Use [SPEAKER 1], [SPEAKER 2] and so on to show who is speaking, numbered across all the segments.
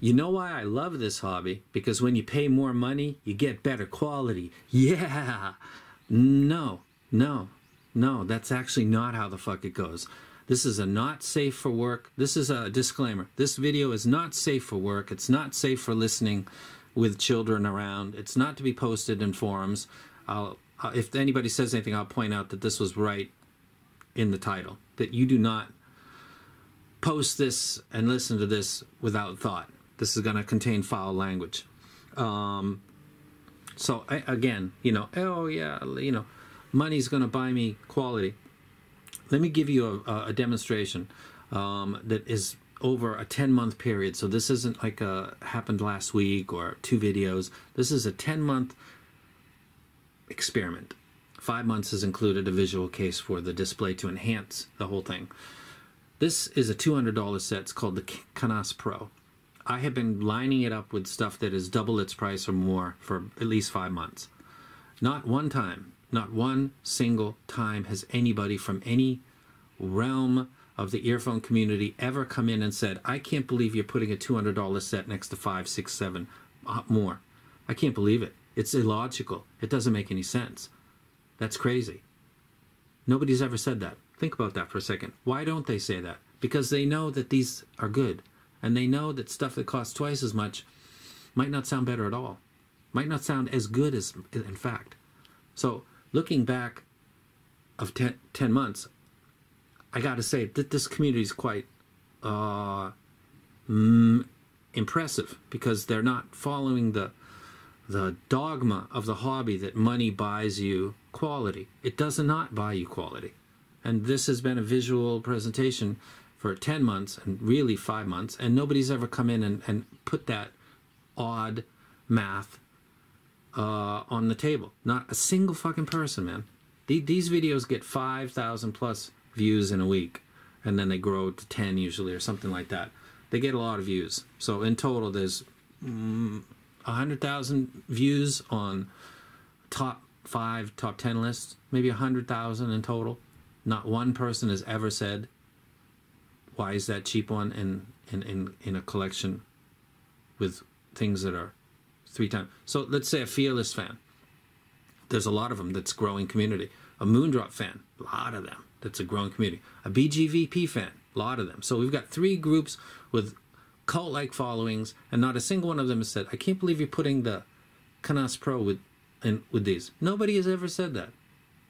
[SPEAKER 1] You know why I love this hobby? Because when you pay more money, you get better quality. Yeah. No, no, no, that's actually not how the fuck it goes. This is a not safe for work. This is a disclaimer. This video is not safe for work. It's not safe for listening with children around. It's not to be posted in forums. If anybody says anything, I'll point out that this was right in the title. That you do not post this and listen to this without thought. This is going to contain foul language. So again, you know, oh yeah, you know, money's going to buy me quality. Let me give you a demonstration that is over a 10-month period. So this isn't like happened last week or 2 videos. This is a 10-month experiment. 5 months has included a visual case for the display to enhance the whole thing. This is a $200 set. It's called the Canas Pro. I have been lining it up with stuff that is double its price or more for at least 5 months. Not one time, not one single time has anybody from any realm of the earphone community ever come in and said, I can't believe you're putting a $200 set next to 5, 6, 7 more. I can't believe it. It's illogical. It doesn't make any sense. That's crazy. Nobody's ever said that. Think about that for a second. Why don't they say that? Because they know that these are good. And they know that stuff that costs twice as much might not sound better at all. Might not sound as good as, in fact. So, looking back of 10 months, I got to say that this community is quite impressive, because they're not following the dogma of the hobby that money buys you quality. It does not buy you quality. And this has been a visual presentation for 10 months and really 5 months, and nobody's ever come in and put that odd math on the table. Not a single fucking person, man. These videos get 5,000 plus views in a week, and then they grow to 10 usually or something like that. They get a lot of views. So in total, there's 100,000 views on top 5, top 10 lists, maybe 100,000 in total. Not one person has ever said, why is that cheap one in a collection with things that are 3 times? So let's say a Fearless fan. There's a lot of them that's growing community. A Moondrop fan, a lot of them. That's a growing community. A BGVP fan, a lot of them. So we've got 3 groups with cult-like followings, and not a single one of them has said, I can't believe you're putting the Canas Pro with these. Nobody has ever said that.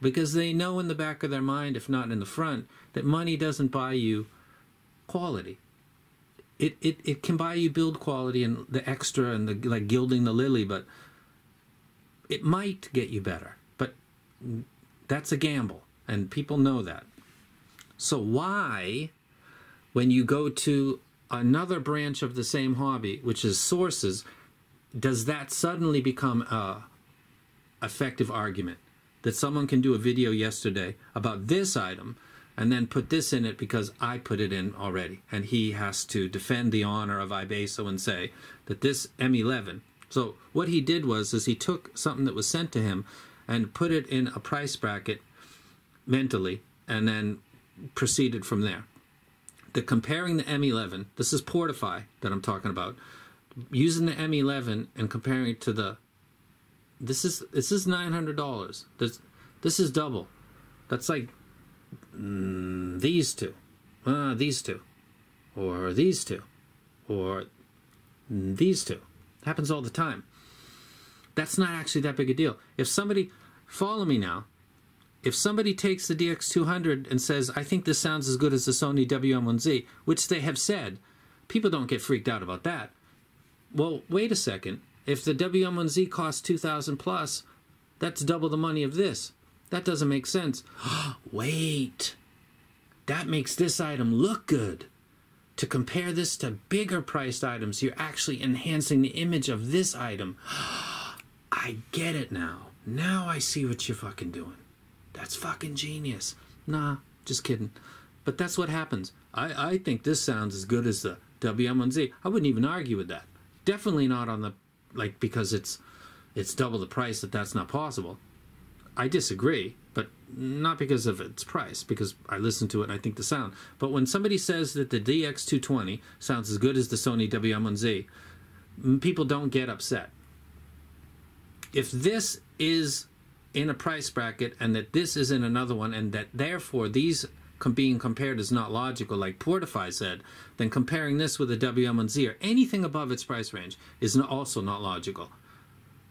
[SPEAKER 1] Because they know in the back of their mind, if not in the front, that money doesn't buy you quality. It can buy you build quality and the extra and the like gilding the lily, but it might get you better. But that's a gamble, and people know that. So why, when you go to another branch of the same hobby, which is sources, does that suddenly become a effective argument? That someone can do a video yesterday about this item and then put this in it because I put it in already. And he has to defend the honor of iBaso and say that this M11. So what he did was he took something that was sent to him and put it in a price bracket mentally and then proceeded from there. The comparing the M11, this is Portify that I'm talking about, using the M11 and comparing it to the, this is $900. This is double. That's like these two, or these two, or these two. Happens all the time. That's not actually that big a deal. If somebody, follow me now, if somebody takes the DX200 and says, I think this sounds as good as the Sony WM1Z, which they have said, people don't get freaked out about that. Well, wait a second. If the WM1Z costs $2,000 plus, that's double the money of this. That doesn't make sense. Wait. That makes this item look good. To compare this to bigger priced items, you're actually enhancing the image of this item. I get it now. Now I see what you're fucking doing. That's fucking genius. Nah, just kidding. But that's what happens. I think this sounds as good as the WM1Z. I wouldn't even argue with that. Definitely not on the, like, because it's double the price, that's not possible. I disagree, but not because of its price, because I listen to it and I think the sound. But when somebody says that the DX220 sounds as good as the Sony WM1Z, people don't get upset. If this is in a price bracket and that this is in another one and that therefore these being compared is not logical, like Portify said, then comparing this with a WM1Z or anything above its price range is also not logical.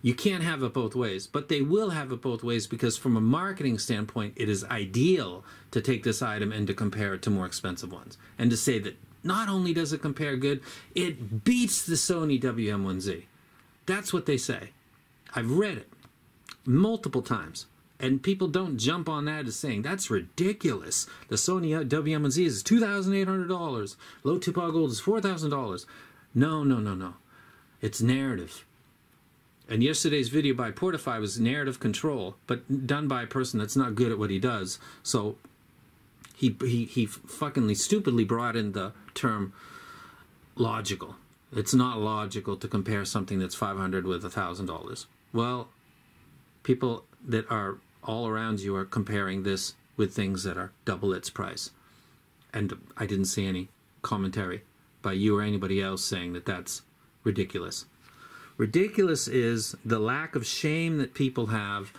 [SPEAKER 1] You can't have it both ways, but they will have it both ways because from a marketing standpoint, it is ideal to take this item and to compare it to more expensive ones. And to say that not only does it compare good, it beats the Sony WM1Z. That's what they say. I've read it multiple times. And people don't jump on that as saying, that's ridiculous. The Sony WM1Z is $2,800. Low Tupac Gold is $4,000. No, no, no, no. It's narrative. And yesterday's video by Portify was narrative control, but done by a person that's not good at what he does. So he fucking stupidly brought in the term logical. It's not logical to compare something that's $500 with $1,000. Well, people that are all around you are comparing this with things that are double its price. And I didn't see any commentary by you or anybody else saying that that's ridiculous. Ridiculous is the lack of shame that people have.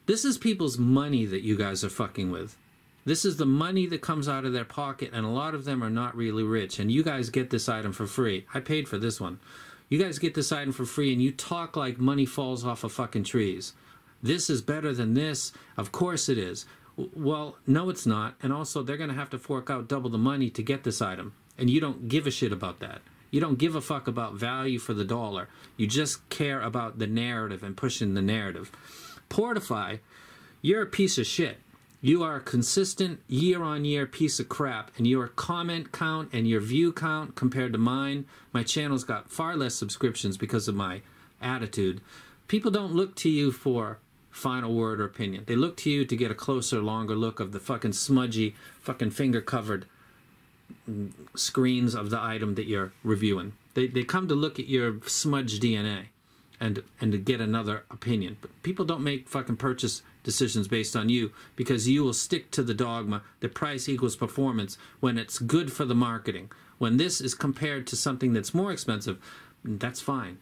[SPEAKER 1] This is people's money that you guys are fucking with. This is the money that comes out of their pocket, and a lot of them are not really rich. And you guys get this item for free. I paid for this one. You guys get this item for free, and you talk like money falls off of fucking trees. This is better than this. Of course it is. Well, no, it's not. And also, they're going to have to fork out double the money to get this item. And you don't give a shit about that. You don't give a fuck about value for the dollar. You just care about the narrative and pushing the narrative. Portify, you're a piece of shit. You are a consistent year-on-year piece of crap. And your comment count and your view count compared to mine, my channel's got far less subscriptions because of my attitude. People don't look to you for final word or opinion. They look to you to get a closer, longer look of the fucking smudgy, fucking finger-covered screens of the item that you're reviewing. They come to look at your smudged DNA and to get another opinion. But people don't make fucking purchase decisions based on you because you will stick to the dogma that price equals performance when it's good for the marketing. When this is compared to something that's more expensive, that's fine.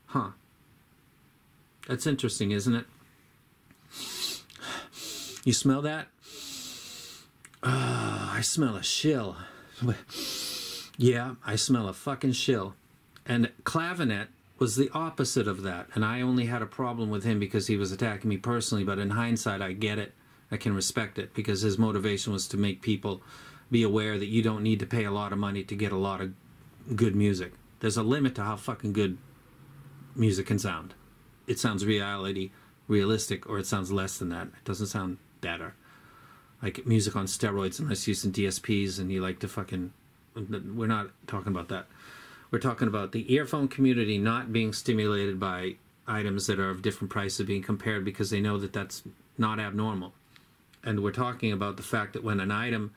[SPEAKER 1] Huh. That's interesting, isn't it? You smell that? I smell a shill. Yeah, I smell a fucking shill. And Clavinet was the opposite of that. And I only had a problem with him because he was attacking me personally. But in hindsight, I get it. I can respect it because his motivation was to make people be aware that you don't need to pay a lot of money to get a lot of good music. There's a limit to how fucking good music can sound. It sounds realistic, or it sounds less than that. It doesn't sound better. Like music on steroids unless you're using DSPs and you like to fucking... We're not talking about that. We're talking about the earphone community not being stimulated by items that are of different prices being compared because they know that that's not abnormal. And we're talking about the fact that when an item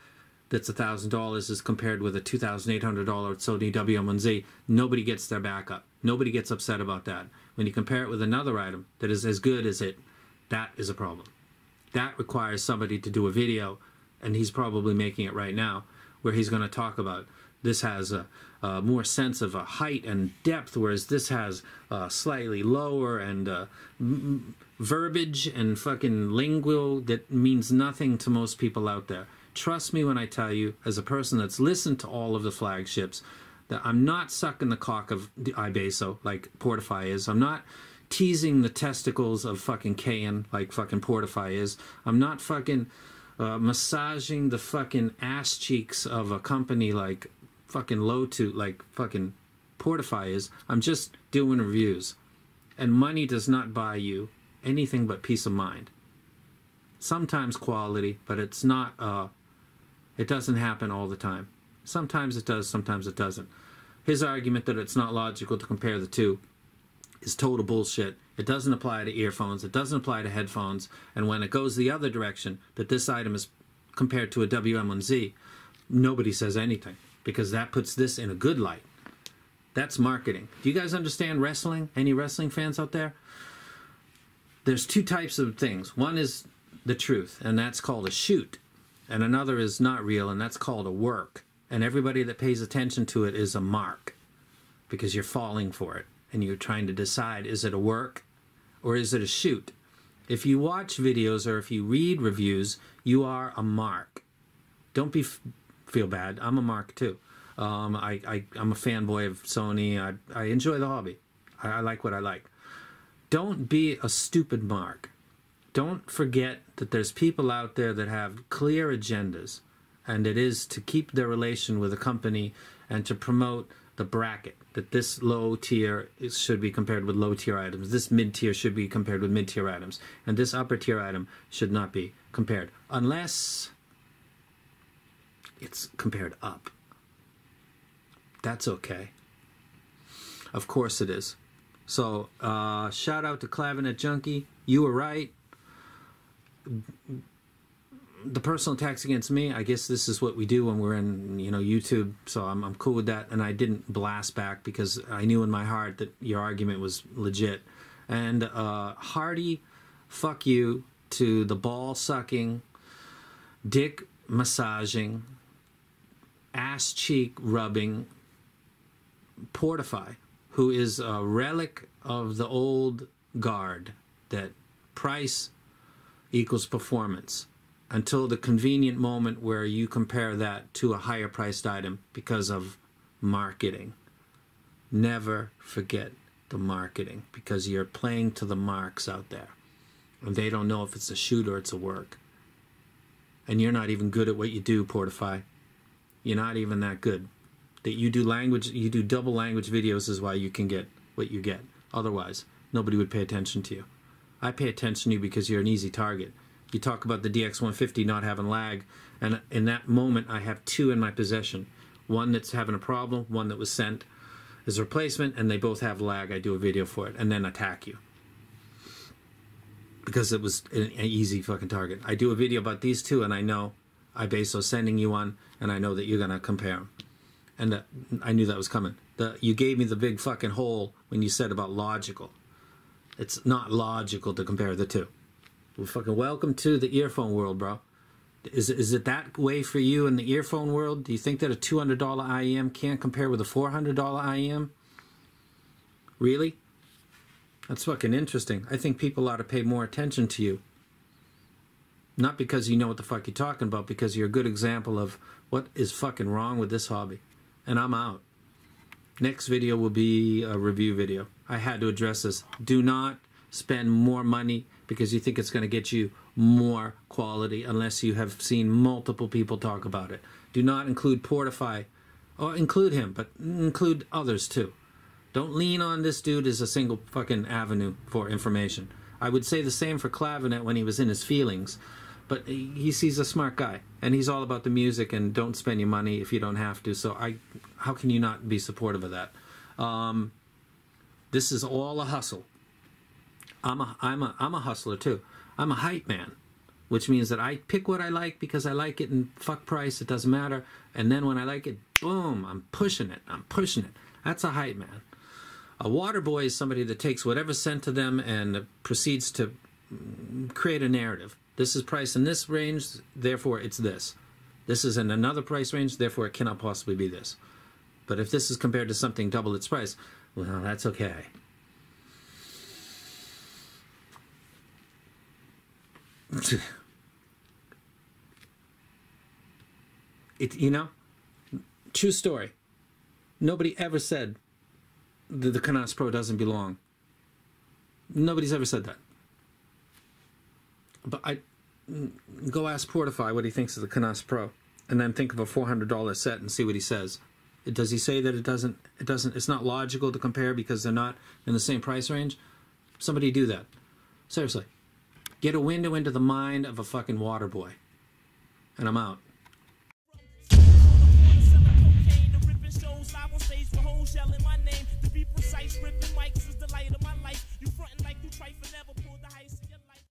[SPEAKER 1] that's $1,000 is compared with a $2,800 Sony WM1Z, nobody gets their back up. Nobody gets upset about that. When you compare it with another item that is as good as it, that is a problem. That requires somebody to do a video, and he's probably making it right now, where he's going to talk about this has a more sense of a height and depth, whereas this has slightly lower and verbiage and fucking lingual that means nothing to most people out there. Trust me when I tell you, as a person that's listened to all of the flagships, that I'm not sucking the cock of the iBaso like Portify is. I'm not teasing the testicles of fucking Kayan like fucking Portify is. I'm not fucking massaging the fucking ass cheeks of a company like fucking Lotu like fucking Portify is. I'm just doing reviews. And money does not buy you anything but peace of mind. Sometimes quality, but it's not, it doesn't happen all the time. Sometimes it does, sometimes it doesn't. His argument that it's not logical to compare the two is total bullshit. It doesn't apply to earphones. It doesn't apply to headphones. And when it goes the other direction, that this item is compared to a WM1Z, nobody says anything because that puts this in a good light. That's marketing. Do you guys understand wrestling? Any wrestling fans out there? there's two types of things. One is the truth, and that's called a shoot. And another is not real, and that's called a work. And everybody that pays attention to it is a mark, because you're falling for it. And you're trying to decide, is it a work or is it a shoot? If you watch videos or if you read reviews, you are a mark. Don't feel bad. I'm a mark too. I'm a fanboy of Sony. I enjoy the hobby. I like what I like. Don't be a stupid mark. Don't forget that there's people out there that have clear agendas, and it is to keep their relation with a company and to promote the bracket, that this low tier should be compared with low tier items, this mid tier should be compared with mid tier items, and this upper tier item should not be compared unless it's compared up. That's okay. Of course it is. So shout out to Clavinet Junkie. You were right. The personal attacks against me, I guess this is what we do when we're in, you know, YouTube, so I'm cool with that, and I didn't blast back because I knew in my heart that your argument was legit. And hearty fuck you to the ball sucking, dick massaging, ass cheek rubbing Portify, who is a relic of the old guard, that price equals performance, until the convenient moment where you compare that to a higher priced item because of marketing. Never forget the marketing, because you're playing to the marks out there. And they don't know if it's a shoot or it's a work. And you're not even good at what you do, Portify. You're not even that good. That you do language, you do double language videos is why you can get what you get. Otherwise, nobody would pay attention to you. I pay attention to you because you're an easy target. You talk about the DX150 not having lag, and in that moment I have two in my possession. One that's having a problem, one that was sent as a replacement, and they both have lag. I do a video for it and then attack you, because it was an easy fucking target. I do a video about these two, and I know Ibeso's sending you one, and I know that you're going to compare them. And I knew that was coming. You gave me the big fucking hole when you said about logical. It's not logical to compare the two. Well, fucking welcome to the earphone world, bro. Is it that way for you in the earphone world? Do you think that a $200 IEM can't compare with a $400 IEM? Really? That's fucking interesting. I think people ought to pay more attention to you. Not because you know what the fuck you're talking about, because you're a good example of what is fucking wrong with this hobby. And I'm out. Next video will be a review video. I had to address this. Do not spend more money because you think it's going to get you more quality unless you have seen multiple people talk about it. Do not include Portify, or include him, but include others too. Don't lean on this dude as a single fucking avenue for information. I would say the same for Clavinet when he was in his feelings, but he's a smart guy, and he's all about the music, and don't spend your money if you don't have to. So how can you not be supportive of that? This is all a hustle. I'm a hustler too. I'm a hype man, which means that I pick what I like because I like it, and fuck price, it doesn't matter. And then when I like it, boom, I'm pushing it. I'm pushing it. That's a hype man. A water boy is somebody that takes whatever's sent to them and proceeds to create a narrative. This is priced in this range, therefore it's this. This is in another price range, therefore it cannot possibly be this. But if this is compared to something double its price, well, that's okay. You know, true story. Nobody ever said that the Canas Pro doesn't belong. Nobody's ever said that. But go ask Portify what he thinks of the Canas Pro, and then think of a $400 set and see what he says. Does he say that it's not logical to compare because they're not in the same price range? Somebody do that. Seriously. Get a window into the mind of a fucking water boy. And I'm out. To be precise, ripping mics is the light of my life. You frontin' like you trifle, never pull the heist.